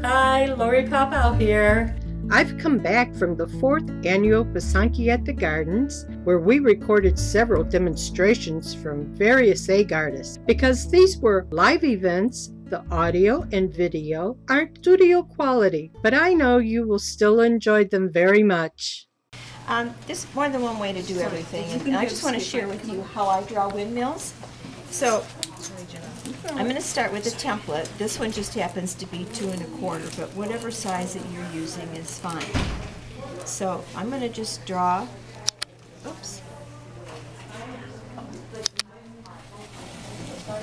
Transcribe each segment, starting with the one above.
Hi, Lorrie Popow here. I've come back from the 4th annual Pysanky at the Gardens, where we recorded several demonstrations from various egg artists. Because these were live events, the audio and video aren't studio quality, but I know you will still enjoy them very much. There's more than one way to do everything, and I just want to share with you how I draw windmills. So I'm going to start with a template. This one just happens to be 2 1/4, but whatever size that you're using is fine. So I'm going to just draw, oops,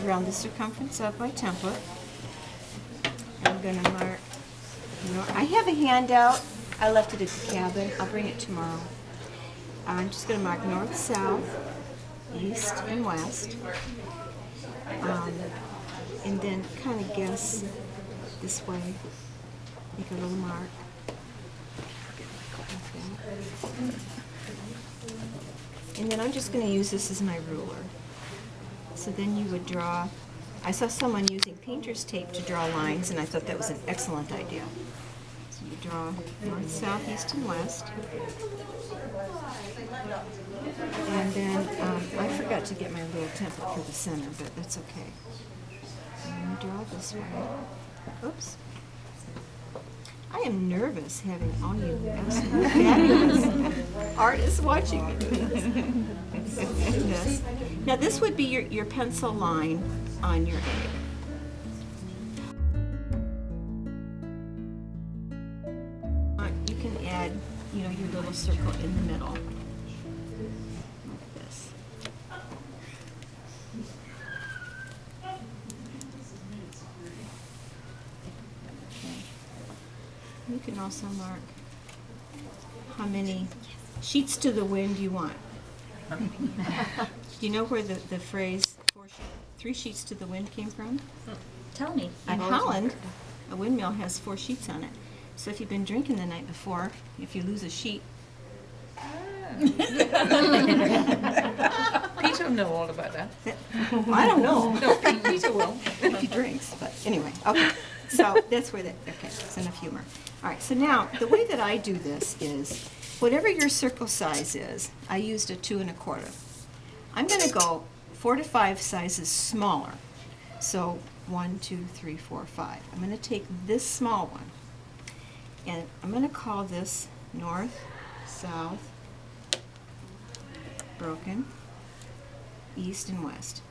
around the circumference of my template. I'm going to mark, I have a handout. I left it at the cabin. I'll bring it tomorrow. I'm just going to mark north, south, east, and west. And then kind of guess this way. Make a little mark. Okay. And then I'm just going to use this as my ruler. So then you would draw. I saw someone using painter's tape to draw lines, and I thought that was an excellent idea. So you draw north, south, east, and west. And then I forgot to get my little template for the center, but that's okay. And draw this way. Oops. I am nervous having all you absolutely fabulous artists watching me do this. Now this would be your pencil line on your egg. You can add, your little circle in the middle. Like this. You can also mark how many sheets to the wind you want. Do you know where the phrase 3 sheets to the wind came from? Tell me. In Holland, a windmill has 4 sheets on it. So if you've been drinking the night before, if you lose a sheet. Pete will know all about that. I don't know. No, Peter will. If he drinks, but anyway, okay. So that's where it's enough humor. All right, so now the way that I do this is, whatever your circle size is, I used a 2 1/4. I'm going to go 4 to 5 sizes smaller. So 1, 2, 3, 4, 5. I'm going to take this small one, and I'm going to call this north, south, broken, east, and west.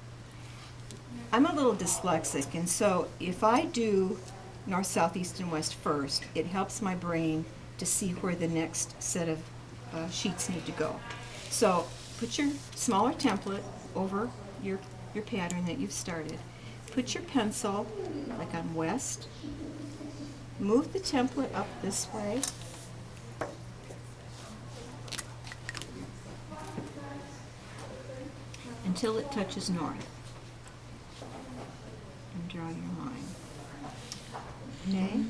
I'm a little dyslexic, and so if I do north, south, east, and west first, it helps my brain to see where the next set of sheets need to go. So put your smaller template over your pattern that you've started. Put your pencil like on west. Move the template up this way. Until it touches north. And draw your line. Okay?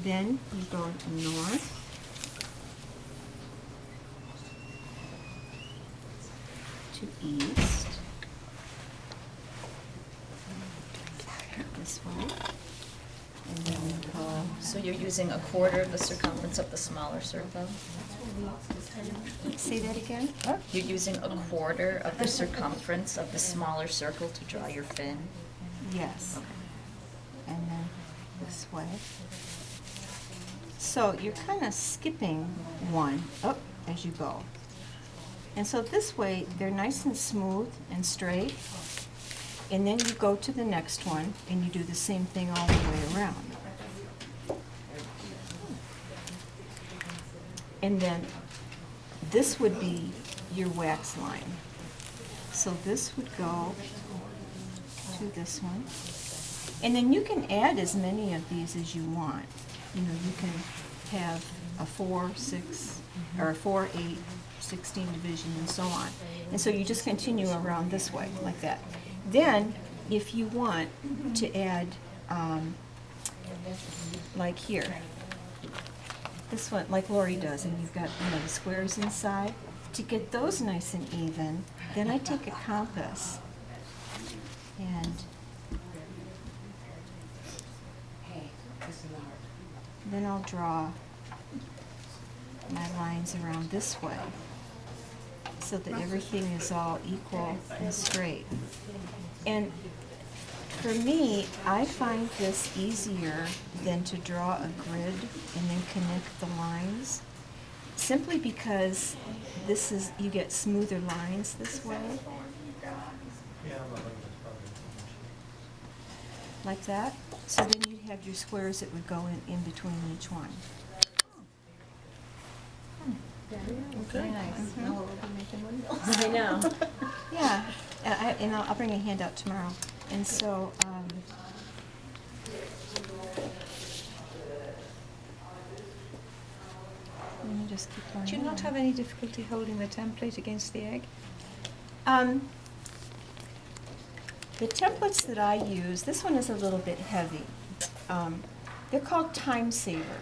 Then you go north. To east. This way. And then we go. So you're using 1/4 of the circumference of the smaller circle? Say that again? You're using 1/4 of the circumference of the smaller circle to draw your fin? Yes. And then this way. So you're kind of skipping one up as you go. And so this way, they're nice and smooth and straight. And then you go to the next one, and you do the same thing all the way around. And then this would be your wax line. So this would go to this one. And then you can add as many of these as you want. You can have a 4, 6, or a 4, 8, 16 division, and so on. And so you just continue around this way, like that. Then, if you want to add, like here, this one, like Lorrie does, and you've got, the squares inside. To get those nice and even, then I take a compass and then I'll draw my lines around this way so that everything is all equal and straight. And for me, I find this easier than to draw a grid and then connect the lines, simply because you get smoother lines this way. Like that. So then you'd have your squares that would go in between each one. Very nice. Now we'll be making windmills. I know. Yeah, and I'll bring a handout tomorrow. And so, let me just keep going. Do you not on. have any difficulty holding the template against the egg? The templates that I use, this one is a little bit heavy. They're called Time Saver.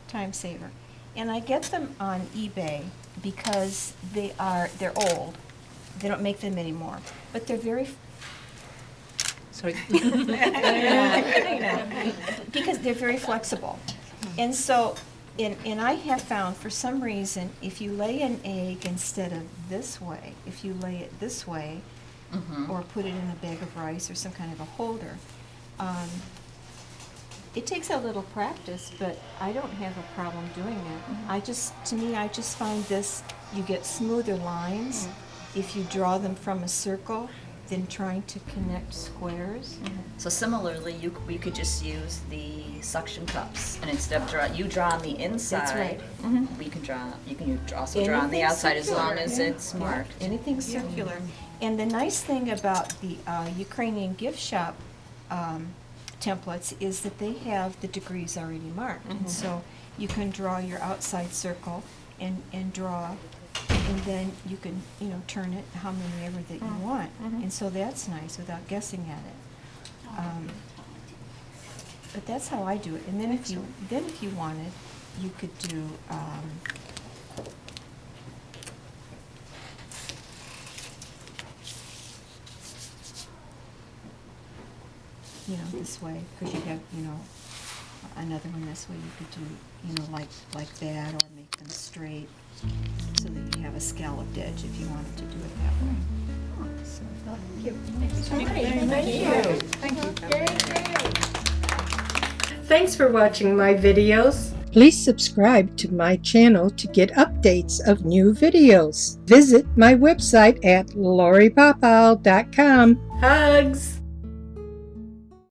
Time Saver. And I get them on eBay because they're old. They don't make them anymore. But they're very Sorry. because they're very flexible. And so, and I have found, for some reason, if you lay an egg instead of this way, if you lay it this way, or put it in a bag of rice or some kind of a holder, it takes a little practice, but I don't have a problem doing it. To me, I just find this, you get smoother lines if you draw them from a circle than trying to connect squares. So similarly, we could just use the suction cups, and instead of you draw on the inside. That's right. We can draw. You can also draw on the Anything outside as long circular. as it's marked. Anything circular. And the nice thing about the Ukrainian gift shop templates is that they have the degrees already marked. And so you can draw your outside circle and draw, and then you can, turn it how many ever that you want. And so that's nice without guessing at it. But that's how I do it. And then if you wanted, you could do this way, because you have, another one this way. You could do, like that, or make them straight, so that you have a scalloped edge if you wanted to do it that way. So, Thanks for watching my videos. Please subscribe to my channel to get updates of new videos. Visit my website at lorriepopow.com. Hugs!